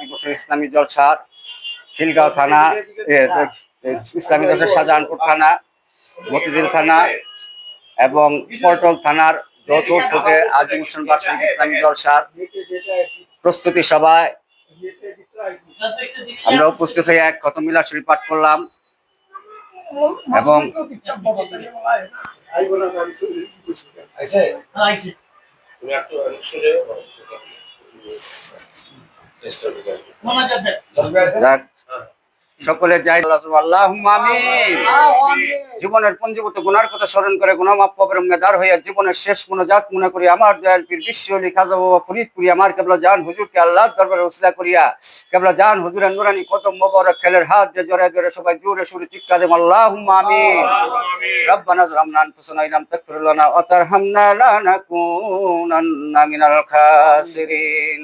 আজিম হোসেন ইসলামী জলসার খিলগাঁও থানা, ইসলামী জলসার শাহজাহানপুর থানা, মতিঝিল থানা এবং পল্টন থানার যৌথ উদ্যোগে আজিম হোসেন বার্ষিক ইসলামী জলসার প্রস্তুতি সভায় আমরা উপস্থিত হয়ে এক খতম মিলাদ শরীফ পাঠ করলাম এবং সকলে যাই আল্লাহুম্মা আমিন। জীবনের পঞ্জীভূত গুনার কথা স্মরণ করে গুনাহ মাফ পাবের মেদার হইয়া জীবনের শেষ মুনাজাত মনে করি আমার দয়াল পীর বিশ্ব আলী খাজা বাবা ফরিদপুরি আমার কেবলা জান হুজুরকে আল্লাহর দরবারে ওসিলা করিয়া কেবলা জান হুজুরের নুরানি কদম মোবারক খেলের হাত দিয়ে জড়ায় ধরে সবাই জোরে সুরে চিৎকার দেব আল্লাহুম্মা আমিন। রব্বানা যালামনা আনফুসানা ইন লাম তাগফির লানা ওয়া তারহামনা লানাকুনান্না মিনাল খাসিরিন।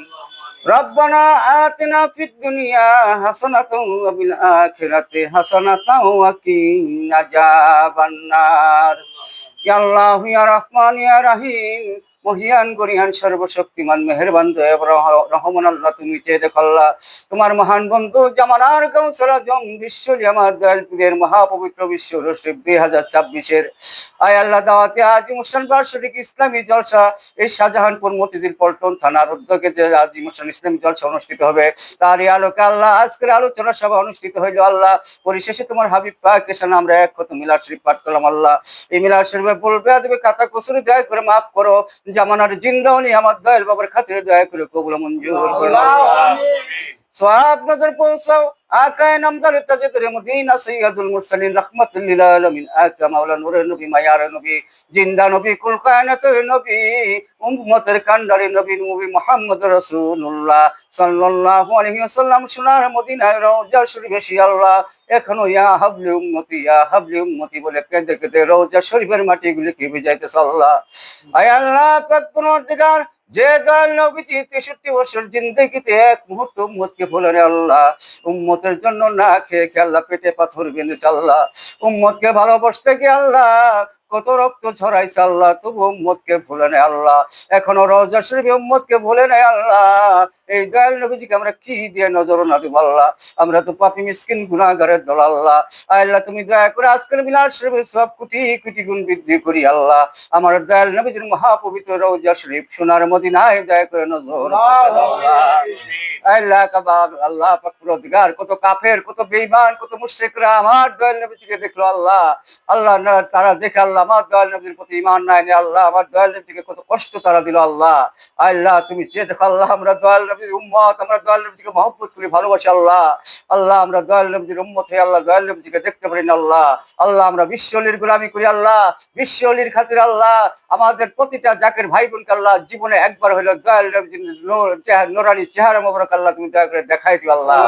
ربنا آتنا في الدنيا حسنة وفي الآخرة حسنة وقنا عذاب النار يا الله يا رحمن يا رحيم মহিয়ান গরিয়ান সর্বশক্তিমান মেহেরবান দয়াবর রহমান আল্লাহ তুমি চেয়ে দেখো আল্লাহ তোমার মহান বন্ধু জামানার কাউসার আজম বিশ্বলি আমার দয়াল পীরের মহাপবিত্র বিশ্ব শরীফ 2026 আয় আল্লাহ দাওয়াতে আজিম হোসেন বার্ষিক ইসলামী জলসা এই শাহজাহানপুর মতিঝিল পল্টন থানার উদ্যোগে যে আজিম হোসেন ইসলামী জলসা অনুষ্ঠিত হবে তারই আলোকে আল্লাহ আজকের আলোচনা সভা অনুষ্ঠিত হইল আল্লাহ। পরিশেষে তোমার হাবিব পাক এসান আমরা এক খতম মিলাদ শরীফ পাঠ করলাম আল্লাহ। এই মিলাদ শরীফে বলবে আদবে খাতা কসুর দয়া করে মাফ করো, জামানার জিন্দাউনি আমার দয়াল বাবার খাতিরে দয়া করে কবুল মঞ্জুর করো। সওয়াব নজর পৌঁছাও আকায়ে নামদার তাজেদরে মদিনা সৈয়দুল মুরসালিন রাহমাতুল লিল আলামিন আকা মাওলা নূরের নবী মায়ার নবী জিন্দা নবী কুল কায়নাতের নবী উম্মতের কান্ডারি নবী নবী মুহাম্মদ রাসূলুল্লাহ সাল্লাল্লাহু আলাইহি ওয়াসাল্লাম সোনার মদিনার রওজা শরীফে এসে আল্লাহ এখনো ইয়া হাবলি উম্মতি বলে কেঁদে কেঁদে রওজা শরীফের মাটিগুলিকে ভিজাইতেছে আল্লাহ। আয় আল্লাহ পাক পরওয়ারদিগার যে দয়াল নবীজি 63 বছর জিন্দেগিতে এক মুহূর্ত উম্মতকে ভুলেন আল্লাহ, উম্মতের জন্য না খেয়ে খেয়ে আল্লাহ পেটে পাথর বেঁধেছে আল্লাহ, উম্মতকে ভালোবাসতে গিয়ে আল্লাহ কত রক্ত ছড়াইছে আল্লাহ, তবু উম্মতকে ভুলে নেই আল্লাহ, এখনো রওজা শরীফে উম্মতকে ভুলে নেই আল্লাহ। এই দয়াল নবীজিকে আমরা কি দিয়ে নজর না দেব আল্লাহ, আমরা তো পাপী মিসকিন গুনাহগারের দল আল্লাহ। আল্লাহ তুমি দয়া করে আজকের মিলাদ শরীফে সব কোটি কোটি গুণ বৃদ্ধি করি আল্লাহ, আমার দয়াল নবীজির মহাপবিত্র রওজা শরীফ সোনার মদিনায় দয়া করে নজর আল্লাহ কাবার আল্লাহ পাক পরওয়ারদিগার কত কাফের কত বেঈমান কত মুশরিকরা আমার দয়াল নবীজিকে দেখলো আল্লাহ, আল্লাহ তারা দেখে আল্লাহ আমার দয়াল নবীর প্রতি ঈমান নাই আল্লাহ, আমার দয়াল নবীকে কত কষ্ট তারা দিল আল্লাহ। আল্লাহ তুমি চেয়ে দেখো আল্লাহ আমরা দয়াল নবীর উম্মত, আমরা দয়াল নবীকে মহব্বত করি ভালোবাসি আল্লাহ, আল্লাহ আমরা দয়াল নবীর উম্মত হয়ে আল্লাহ দয়াল নবীকে দেখতে পারি না আল্লাহ, আল্লাহ আমরা বিশ্ব ওলির গোলামি করি আল্লাহ, বিশ্ব ওলির খাতির আল্লাহ আমাদের প্রতিটা জাকের ভাই বোনকে আল্লাহ জীবনে একবার হইলো দয়াল নবীর নূরানি চেহারা মোবারক আল্লাহ তুমি দয়া করে দেখাই দিও আল্লাহ।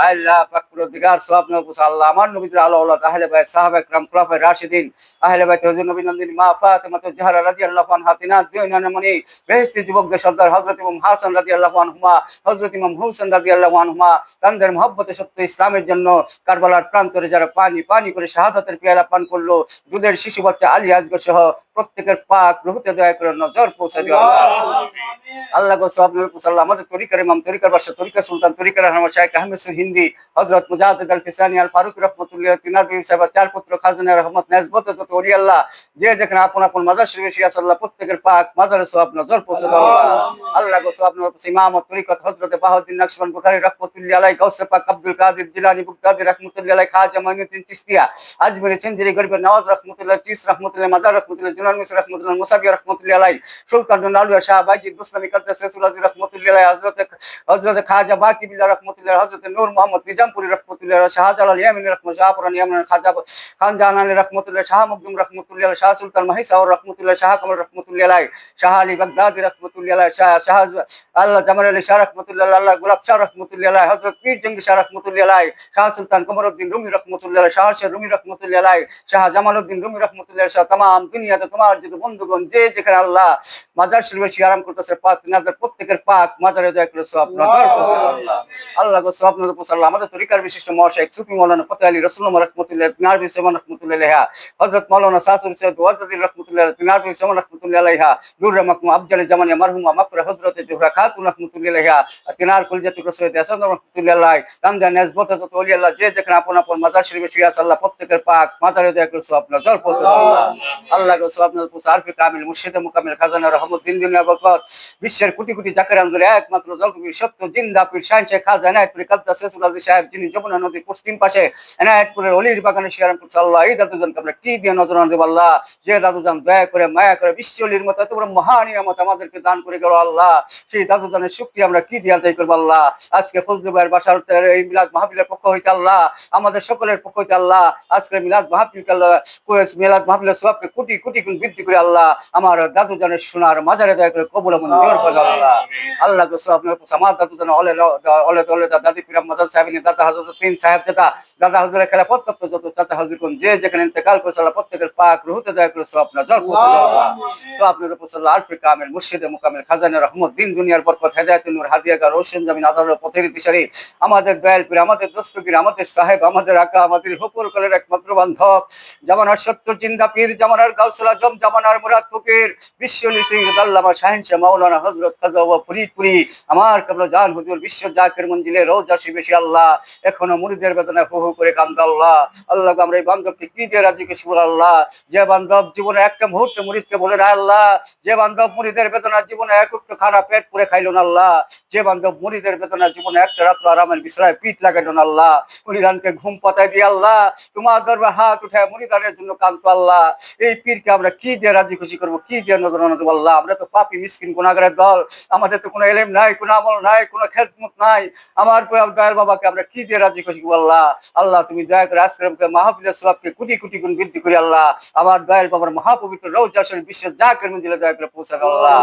আল্লাহ পাক পরওয়ারদিগার সওয়াব নবুস আল্লাহ আমার নবীর আলো আওলাদ আহলে বাইত সাহাবা کرام খোলাফায়ে রাশিদিন আহলে বাইত হুজুর নবী নন্দিনী মা ফাতেমা জাহরা রাদিয়াল্লাহু আনহা তিনাত দুইনামনি বেহেশতি যুবকদের সর্দার হযরত ইমাম হাসান রাদিয়াল্লাহু আনহুমা হযরত ইমাম হুসাইন রাদিয়াল্লাহু আনহুমা তাদের মহব্বতে সত্য ইসলামের জন্য কারবালার প্রান্তরে যারা পানি করে শাহাদাতের পেয়ালা পান করলো, দুধের শিশু বাচ্চা আলী আজগর সহ প্রত্যেকের পাক রুহতে দয়া করে নজর পৌঁছে দিও আল্লাহ। আল্লাহ গো সওয়াব নবুস আল্লাহ আমাদের তরিকার ইমাম তরিকার বাদশা তরিকা সুলতান তরিকার রহমান শাইখ আহমেদ হিন্দি হযরত মুজাহিদ আল ফিসানি আল ফারুক রাহমাতুল্লাহ তিনার বিবি সাহেব চার পুত্র খাজানা রহমত নেসবত যত ওলি আল্লাহ যে যেখানে আপন আপন মাজার শরীফে শিয়া আল্লাহ প্রত্যেকের পাক মাজারে সওয়াব নজর পৌঁছে দাও আল্লাহ। আল্লাহ গো সওয়াব নবুস ইমাম তরিকত হযরত বাহাউদ্দিন নকশবন্দ বুখারী রাহমাতুল্লাহ আলাইহি গাউসে পাক আব্দুল কাদের জিলানী বুগদাদি রাহমাতুল্লাহ আলাইহি খাজা মাইনুদ্দিন চিশতিয়া আজমিরি সিন্ধি গরিবের নওয়াজ রাহমাতুল্লাহ চিস রাহমাতুল্লাহ মাদার রাহমাতুল্লাহ জুনান মিসর রাহমাতুল্লাহ মুসাবি রাহমাতুল্লাহ আলাইহি সুলতান আলুয়া শাহ বাইজিদ মুসলিম কাদ্দাস রাসূলুল্লাহ রাহমাতুল্লাহ আলাইহি হযরত খাজা বাকি বিল্লাহ রাহমাতুল্লাহ হযরত নূর মোহাম্মদ নিজামপুরি রাহমাতুল্লাহ শাহজালাল ইয়ামিনী রাহমাতুল্লাহ শাহপুরান ইয়ামিনী খাজা খান জানানী রাহমাতুল্লাহ শাহ মকদুম রাহমাতুল্লাহ শাহ সুলতান মাহিসাউর রাহমাতুল্লাহ শাহ কামাল রাহমাতুল্লাহ আলাইহি শাহ আলী বাগদাদি রাহমাতুল্লাহ আলাইহি শাহ আল্লাহ জামাল আলী শাহ রাহমাতুল্লাহ আল্লাহ গোলাপ শাহ রাহমাতুল্লাহ আলাইহি হযরত পীর জঙ্গি শাহ রাহমাতুল্লাহ আলাইহি শাহ সুলতান কমরউদ্দিন রুমি রাহমাতুল্লাহ আলাইহি শাহ রুমি রাহমাতুল্লাহ আলাইহি শাহ জামালউদ্দিন রুমি রাহমাতুল্লাহ শাহ तमाम দুনিয়াতে তোমার যদি বন্ধুগণ যে যেখানে আল্লাহ মাজার শরীফে শুয়ে আরাম করতেছে পাক তিনাদের প্রত্যেকের পাক মাজারে দয়া করে সওয়াব নজর পৌঁছে দাও আল্লাহ। আল্লাহ গো সওয়াব নজর পৌঁছে আল্লাহ। আমাদের তরিকার বিশিষ্ট মহাশয় সুফি মাওলানা ফতেহ আলী রাসূলুল্লাহ রাহমাতুল্লাহ তিনার বিসমান রাহমাতুল্লাহ আলাইহা, হযরত মাওলানা সাসুল সৈয়দ ওয়াজদি রাহমাতুল্লাহ তিনার বিসমান রাহমাতুল্লাহ আলাইহা, নূর মাকমু আফজাল জামানিয়া মারহুমা মাকরা হযরত জোহরা খাতুন রাহমাতুল্লাহ আলাইহা, তিনার কলিজাত টুকরা সৈয়দ হাসান রাহমাতুল্লাহ আলাইহি, তামদা নেসবত যত ওলি আল্লাহ যে যেখানে আপন আপন মাজার শরীফে শুয়ে আছে আল্লাহ প্রত্যেকের পাক মাজারে দয়া করে সওয়াব নজর পৌঁছে দাও আল্লাহ। আল্লাহ গো সওয়াব নজর পৌঁছে আরফি কামিল মুর্শিদে মুকাম্মিল খাজানা রহমত দিন দুনিয়া বরকত বিশ্বের কোটি কোটি জাকের আন্দোলনে একমাত্র জলকবির সত্য জিন্দা পীর শাহিন শেখ খাজা এনায়েতপুরি কাদ্দাস শেখুল আজিজ সাহেব যিনি যমুনা নদীর পশ্চিম পাশে এনায়েতপুরের অলির বাগানে শিয়ারাম করছে আল্লাহ। এই দাদুজানকে আমরা কি দিয়ে নজরানা দেব আল্লাহ, যে দাদুজান দয়া করে মায়া করে বিশ্ব অলির মতো এত বড় মহান নিয়ামত আমাদেরকে দান করে গেল আল্লাহ, সেই দাদুজানের শুকরিয়া আমরা কি দিয়ে আদায় করবো আল্লাহ। আজকে ফজলু ভাইয়ের বাসার এই মিলাদ মাহফিলের পক্ষ হইতে আল্লাহ, আমাদের সকলের পক্ষ হইতে আল্লাহ আজকে মিলাদ মাহফিল আল্লাহ মিলাদ মাহফিলের সওয়াবকে কোটি কোটি গুণ বৃদ্ধি করে আল্লাহ আমার দাদুজানের সোনার মাজারে দয়া করে কবুল মঞ্জুর করে আল্লাহ। আল্লাহ গো সওয়াব নজর পৌঁছে আমার দাদুজান অলে দাদি পিরাম মাজার সাহেবিনী দাদা হযরত তিন সাহেব দাদা হুজুরের খেলা প্রত্যক্ষ যত চাচা হুজুর কোন যে যেখানে ইন্তেকাল করেছে আল্লাহ প্রত্যেকের পাক রুহুতে দয়া করে সওয়াব নজর পৌঁছে আল্লাহ। সওয়াব নজর পৌঁছে আল্লাহ আরফি কামিল মুর্শিদে মুকাম্মিল খাজানা রহমত দিন দুনিয়ার বরকত হেদায়েতুন নূর হাদিয়াগা রোশন জামিন আদারের পথের দিশারি আমাদের দয়াল পীর আমাদের দস্তগীর আমাদের সাহেব আমাদের আকা আমাদের হুকুর কলের একমাত্র বান্ধব জামানার সত্য জিন্দা পীর জামানার গাউসুল আজম জামানার মুরাদ ফকির বিশ্বলি সিং আল্লামা শাহিন শাহ মাওলানা হযরত খাজা ওয়া ফরিদপুরি আমার কবল জান হুজুর বিশ্ব জাকির মঞ্জিলে রোজা শিবেশি আল্লাহ এখনো মুরিদের বেদনায় হু হু করে কান্দে আল্লাহ। আল্লাহ আমরা এই বান্ধবকে কি দিয়ে রাজি খুশি বল আল্লাহ, যে বান্ধব জীবনে একটা মুহূর্তে মুরিদকে বলে না আল্লাহ, যে বান্ধব মুরিদের বেদনা জীবনে এক একটু খানা পেট পুরে খাইল না আল্লাহ, যে বান্ধব মুরিদের বেদনা জীবনে একটা রাত্র আরামের বিছানায় পিঠ লাগাইল না আল্লাহ, মুরিদানকে ঘুম পাতায় দিয়ে আল্লাহ তোমার দরবারে হাত উঠায় মুরিদানের জন্য কান্দতো আল্লাহ। এই পীরকে আমরা কি দিয়ে রাজি খুশি করবো, কি দিয়ে নজরানা দেবো আল্লাহ। আমরা তো পাপী মিসকিন গুনাহগারের দল, আমাদের তো কোনো এলেম নাই, কোনো আমল নাই, কোনো খেদমত নাই, আমার দয়াল বাবাকে আমরা কি দিয়ে রাজি খুশি করবো আল্লাহ। আল্লাহ তুমি দয়া করে আজকের মাহফিলের সওয়াবকে কোটি কোটি গুণ বৃদ্ধি করে আল্লাহ আমার দয়াল বাবার মহাপবিত্র রওজা শরীফ বিশ্বের জাকের মঞ্জিলে দয়া করে পৌঁছে দাও আল্লাহ।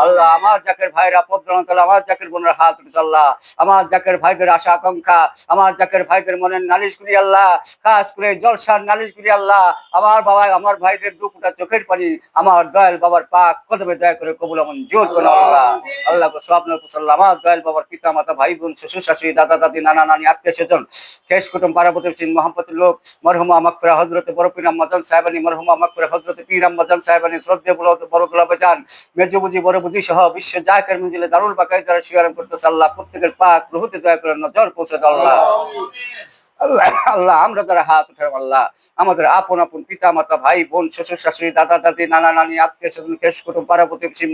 আল্লাহ আমার জাকের ভাইরা পদ্রনাথ আমার জাকের বোনের হাত উঠেছে আল্লাহ, আমার জাকের ভাইদের আশা আকাঙ্ক্ষা আমার জাকের ভাইদের মনের নালিশ করি আল্লাহ, খাস করে জলসার নালিশ করি আল্লাহ, আমার বাবা আমার ভাইদের দু ফোঁটা চোখের পানি আমার দয়াল বাবার পাক কদমে দয়া করে কবুল মঞ্জুর করে আল্লাহ। আল্লাহ সওয়াব নজর পৌঁছে আল্লাহ আমার দয়াল বাবার পিতা মাতা ভাই বোন শ্বশুর শাশুড়ি দাদা দাদি নানা নানি আত্মীয় স্বজন শেষ কুটুম পারাবতী সিং মোহাম্মতের লোক মরহুমা মাকফুরা হযরত বড় পীর আম্মাজান সাহেবানী মরহুমা মাকফুরা হযরত পীর আম্মাজান সাহেবানী শ্রদ্ধেয় বড় গোলাপে যান মেজবুজি বড় বুঝি সহ বিশ্ব জাকের মঞ্জিলে দারুল বাকায় যারা শিয়ারাম করতেছে আল্লাহ প্রত্যেকের পাক রুহুতে দয়া করে নজর পৌঁছে দাও আল্লাহ। আল্লাহ আল্লাহ আমরা যারা হাত উঠাবো আল্লাহ আমাদের আপন আপন পিতা মাতা ভাই বোন শ্বশুর শাশুড়ি দাদা দাদি নানা নানি আত্মীয় স্বজন কেশ কুটুম পারাবতী সিং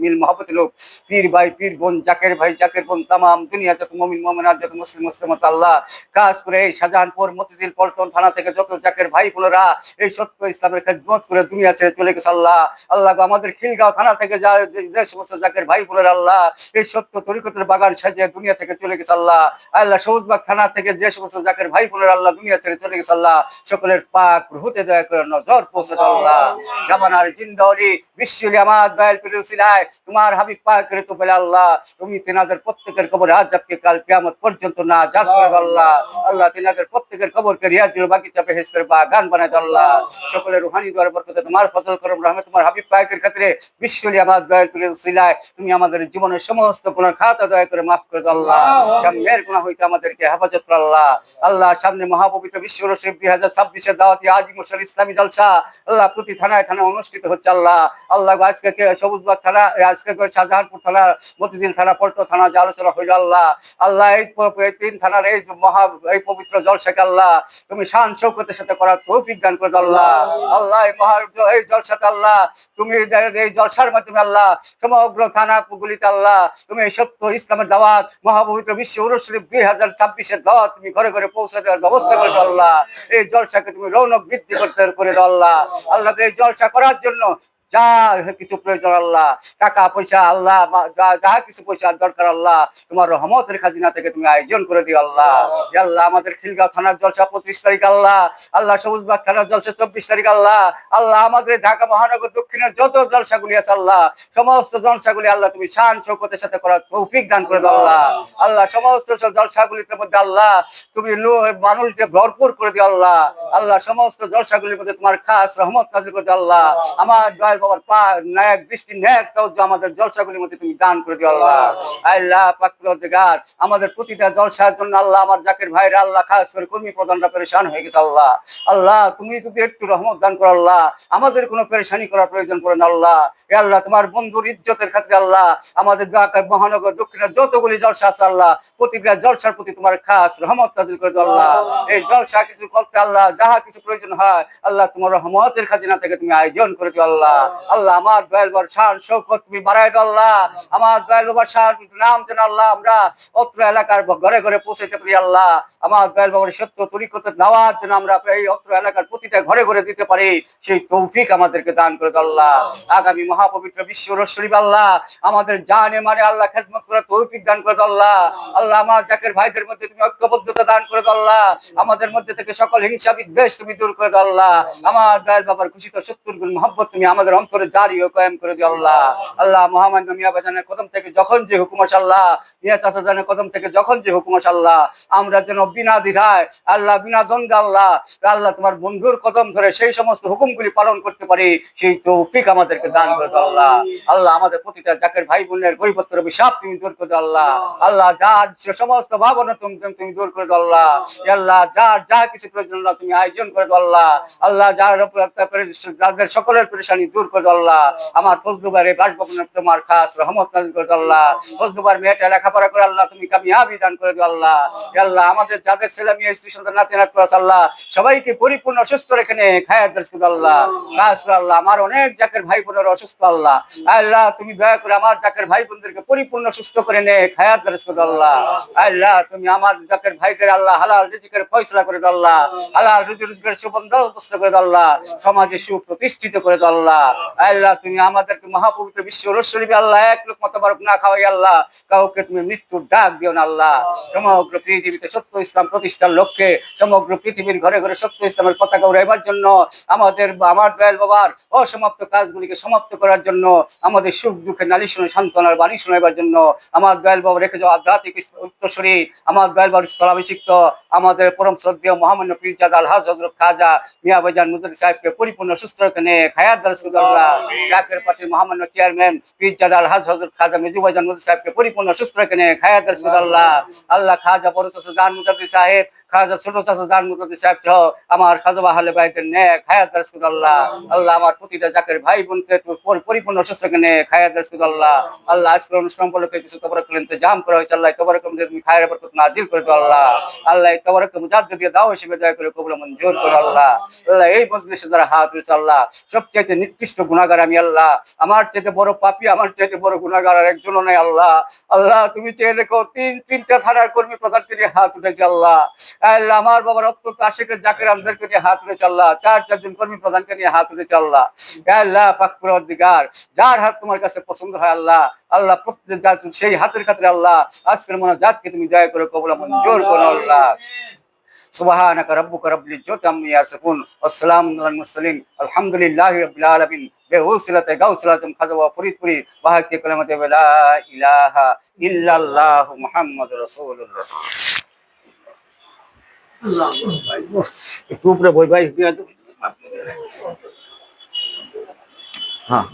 মিল মহব্বত লোক পীর ভাই পীর বোন জাকের ভাই জাকের বোন তামাম দুনিয়া যত মুমিন মুমিনাত যত মুসলিম মুসলিমাত আল্লাহ কাজ করে এই শাহজাহানপুর মতিঝিল পল্টন থানা থেকে যত জাকের ভাই বোনেরা এই সত্য ইসলামের খেদমত করে দুনিয়া ছেড়ে চলে গেছে আল্লাহ। আল্লাহ আমাদের খিলগাঁও থানা থেকে যা যে সমস্ত জাকের ভাই বোনেরা আল্লাহ এই সত্য তরিকতের বাগান সাজিয়ে দুনিয়া থেকে চলে গেছে আল্লাহ। আল্লাহ সবুজবাগ থানা থেকে যে সমস্ত জাকের ভাই বোনের আল্লাহ দুনিয়া ছেড়ে চলে গেছে আল্লাহ সকলের পাক রুহুতে দয়া করে নজর পৌঁছে দাও আল্লাহ। জামানার জিন্দাওলি বিশ্বলি আমার দয়াল পীর উসিলায় তোমার হাবিব পাকের তো বলে আল্লাহ তুমি তেনাদের প্রত্যেকের কবর আযাবকে কাল কিয়ামত পর্যন্ত না জাত করে দাও আল্লাহ। আল্লাহ তেনাদের প্রত্যেকের কবরকে রিয়াজুল বাগিচা বেহেশতের বাগান বানায় দাও আল্লাহ। সকলের রুহানি দোয়ার বরকতে তোমার ফজল করম রহমত তোমার হাবিব পাকের ক্ষেত্রে বিশ্বলি আমার দয়াল পীর উসিলায় তুমি আমাদের জীবনের সমস্ত গুনাহ খাতা দয়া করে maaf করে দাও আল্লাহ। সামনের গুনাহ হইতে আমাদেরকে হেফাজত করো আল্লাহ। আল্লাহ সামনে মহাপবিত্র বিশ্ব রশিদ 2026 দাওয়াতি আজি মুশাল ইসলামী জলসা আল্লাহ প্রতি থানায় থানায় অনুষ্ঠিত হচ্ছে আল্লাহ। আল্লাহ আজকে সবুজবাগ থানা আজকে শাহজাহানপুর থানা মতিঝিল থানা পল্টন থানা যে আলোচনা হইল আল্লাহ আল্লাহ এই তিন থানার এই পবিত্র জলসাকে আল্লাহ তুমি শান শৌকতের সাথে করার তৌফিক দান করে দাও আল্লাহ। আল্লাহ এই জলসাতে আল্লাহ তুমি এই জলসার মাধ্যমে আল্লাহ সমগ্র থানা গুলিতে আল্লাহ তুমি সত্য ইসলামের দাওয়াত মহাপবিত্র বিশ্ব উরুস শরীফ 2026 দাওয়াত তুমি ঘরে ঘরে পৌঁছে দেওয়ার ব্যবস্থা করে দাও আল্লাহ। এই জলসাকে তুমি রৌনক বৃদ্ধি করতে করে দাও আল্লাহ। আল্লাহ এই জলসা করার জন্য যা কিছু প্রয়োজন আল্লাহ, টাকা পয়সা আল্লাহ, যা কিছু পয়সা দরকার আল্লাহ, তোমার রহমতের খাজিনা থেকে তুমি আয়োজন করে দিও আল্লাহ। আল্লাহ আমাদের খিলগাঁও থানার জলসা 25 তারিখ আল্লাহ, আল্লাহ সবুজবাগ থানার জলসা 24 তারিখ আল্লাহ, আল্লাহ আমাদের ঢাকা মহানগর দক্ষিণের যত জলসাগুলি আছে আল্লাহ, সমস্ত জলসাগুলি আল্লাহ তুমি শান শৌকতের সাথে করার তৌফিক দান করে দাও আল্লাহ। আল্লাহ সমস্ত জলসাগুলির মধ্যে আল্লাহ তুমি মানুষকে ভরপুর করে দিও আল্লাহ। আল্লাহ সমস্ত জলসাগুলির মধ্যে তোমার খাস রহমত নাজিল করে দিও আল্লাহ। আমার দয়াল বাবার ন্যাক দৃষ্টি ন্যাক তাওজ্জু আমাদের জলসাগুলির মধ্যে তুমি দান করে দিও আল্লাহ। আল্লাহ পাক পরওয়ারদিগার আমাদের প্রতিটা জলসার জন্য আল্লাহ আমার জাকির ভাইরা আল্লাহ খাস করে কর্মী প্রধানরা পেরেশান হয়ে গেছে আল্লাহ। আল্লাহ তুমি যদি একটু রহমত দান করো আল্লাহ, আমাদের কোনো পেরেশানি করার প্রয়োজন পড়ে না আল্লাহ। এ আল্লাহ তোমার বন্ধুর ইজ্জতের খাতিরে আল্লাহ আমাদের ঢাকা মহানগর দক্ষিণের যতগুলি জলসা আছে আল্লাহ, প্রতিটা জলসার প্রতি তোমার খাস রহমত নাজিল করে দাও আল্লাহ। এই জলসা কিছু করতে আল্লাহ যাহা কিছু প্রয়োজন হয় আল্লাহ তোমার রহমতের খাজিনা থেকে তুমি আয়োজন করে দিও আল্লাহ। আল্লাহ আমার দয়াল বাবার শান শৌকত তুমি বাড়াই দাও আল্লাহ। আমার দয়াল বাবার শান নাম যেন আল্লাহ আমরা অত্র এলাকার ঘরে ঘরে পৌঁছাইতে পারি আল্লাহ। আমার দয়াল বাবার সত্য তরিকতের দাওয়াত যেন আমরা এই অত্র এলাকার প্রতিটা ঘরে ঘরে দিতে পারি, সেই তৌফিক আমাদেরকে দান করে দাও আল্লাহ। আগামী মহাপবিত্র বিশ্ব রোজ শরীফ আল্লাহ আমাদের জানে মানে আল্লাহ খেদমত করার তৌফিক দান করে দাও আল্লাহ। আল্লাহ আমার জাকের ভাইদের মধ্যে তুমি ঐক্যবদ্ধতা দান করে দাও আল্লাহ। আমাদের মধ্যে থেকে সকল হিংসা বিদ্বেষ তুমি দূর করে দাও আল্লাহ। আমার দয়াল বাবার খুশিতে 70 গুণ মহব্বত তুমি আমাদের অন্তরে জারি ও কায়েম করে দিও আল্লাহ। আল্লাহ মহামান্য মিয়া বাজানের কদম থেকে যখন যে হুকুম আসে আল্লাহ, মিয়া চাচা জানের কদম থেকে যখন যে হুকুম আসে আল্লাহ, আমরা যেন বিনা দ্বিধায় আল্লাহ বিনা দ্বন্দ্বে আল্লাহ আল্লাহ তোমার বন্ধুর কদম ধরে সেই সমস্ত হুকুমগুলি পালন করতে পারি, সেই তৌফিক আমাদেরকে দান করে দাও আল্লাহ। আল্লাহ আমাদের প্রতিটা জাকের ভাই বোনের গরিবত্বের অভিশাপ তুমি দূর করে দাও আল্লাহ। আল্লাহ যার সমস্ত ভাবনা তুমি দূর করে দাও আল্লাহ। আল্লাহ যার যা কিছু প্রয়োজন আল্লাহ তুমি আয়োজন করে দাও আল্লাহ। আল্লাহ যাদের সকলের পেরেশানি দূর করে দাও আল্লাহ। আমার ফজলুবারে বাসভবনের তোমার খাস রহমত নাজিল করে দাও আল্লাহ। ফজলুবার মেয়েটা লেখাপড়া করে আল্লাহ তুমি কামিয়াবি দান করে দাও আল্লাহ। আল্লাহ আমাদের যাদের ছেলে মেয়ে স্ত্রী সন্তান নাতি নাতনি আছে আল্লাহ সবাইকে পরিপূর্ণ সুস্থ রেখে নে খায়াত দান করে আল্লাহ। কাজ করে আল্লাহ আমার অনেক জাকের ভাই বোনের অসুস্থ আল্লাহ, আল্লাহ তুমি দয়া করে আমার জাকের ভাই বোনদেরকে পরিপূর্ণ সুস্থ করে নে খায়াত দান করে আল্লাহ। আল্লাহ তুমি আমার জাকের ভাইদের আল্লাহ হালাল রিজিকের ফয়সালা করে দাও আল্লাহ। হালাল রিজিকের সুবন্দোবস্ত করে দাও আল্লাহ। সমাজে সুপ্রতিষ্ঠিত করে দাও আল্লাহ। আল্লাহ তুমি আমাদেরকে মহাপবিত্র বিশ্ব রোজ শরীফে আল্লাহ এক লোকমা তাবারক না খাওয়াই আল্লাহ কাউকে তুমি মৃত্যুর ডাক দিও না আল্লাহ। সমগ্র পৃথিবীতে সত্য ইসলাম প্রতিষ্ঠার লক্ষ্যে সমগ্র পৃথিবীর ঘরে ঘরে সত্য ইসলামের পতাকা উড়াইবার জন্য আমার দয়াল বাবার অসমাপ্ত কাজগুলিকে সমাপ্ত করার জন্য আমাদের সুখ দুঃখের নালিশ শুনে সান্ত্বনার বাণী শোনাইবার জন্য আমার দয়াল বাবা রেখে যাওয়া আধ্যাত্মিক উত্তরসূরি আমার দয়াল বাবার স্থলাভিষিক্ত আমাদের পরম শ্রদ্ধেয় মহামান্য পীরজাদা আলহাজ হযরত খাজা মিয়া ভাইজান মুজাদ্দিদ সাহেবকে পরিপূর্ণ সুস্থ রেখে নে খায়াত দান করে আল্লাহ। জাকের পার্টির মহামান্য চেয়ারম্যান পীরজাদা আলহাজ হযরত খাজা মিজু ভাইজান মুজাদ্দিদ সাহেবকে পরিপূর্ণ সুস্থ রেখে নে খায়াত দান করে আল্লাহ। আল্লাহ খাজা বড় চাচা জান মুজাদ্দিদ সাহেব খাজা ছোট চাচা জান মুজাদ্দিদ সাহেব সহ আমার খাজা আহলে বাইতের নেক হায়াত দারাজ করে আল্লাহ। আল্লাহ আমার প্রতিটা জাকের ভাই বোনকে পরিপূর্ণ সুস্থ রেখে নে খায়াত দারাজ করে আল্লাহ। আল্লাহ আজকের অনুষ্ঠান উপলক্ষে কিছু তবরকের ইন্তজাম করা হয়েছে আল্লাহ, তবরক তুমি খায়ের বরকত নাজিল করে দাও আল্লাহ। আল্লাহ এই তবরককে মুজাদ্দিদ দিয়ে দাও হিসেবে দয়া করে কবুল মঞ্জুর করে আল্লাহ। আল্লাহ এই মজলিসে যারা হাত রয়েছে আল্লাহ সবচাইতে নিকৃষ্ট গুনাহগার আমি আল্লাহ, আমার চাইতে বড় পাপী আমার চাইতে বড় গুনাহগার আর একজনও নাই আল্লাহ। আল্লাহ তুমি চেয়ে রেখো তিনটা থানার কর্মী প্রধানকে নিয়ে হাত উঠেছে আল্লাহ। আল্লাহ আমার বাবার অত্যন্ত আশিকের জাকের আমদেরকে নিয়ে হাত উঠেছে আল্লাহ, চারজন কর্মী প্রধানকে নিয়ে হাত উঠেছে আল্লাহ। আল্লাহ পাক পরওয়ারদিগার যার হাত তোমার কাছে পছন্দ হয় আল্লাহ, আল্লাহ প্রত্যেক সেই হাতের খাতিরে আল্লাহ আজকের মোনাজাতকে তুমি দয়া করে কবুল মঞ্জুর করো আল্লাহ। সুবহানাকা রাব্বুকা রাব্বিল ইজ্জাতি আম্মা ইয়াসিফুন ওয়াসসালামু আলাল মুরসালিন আলহামদুলিল্লাহি রাব্বিল আলামিন বেউসিলাতে গাউসিলাতুম খাজা ওয়া ফরিদপুরি ওয়াহাক্কি কালিমাতে লা ইলাহা ইল্লাল্লাহু মুহাম্মাদুর রাসূলুল্লাহ। একটু উপরে বই ভাই। হ্যাঁ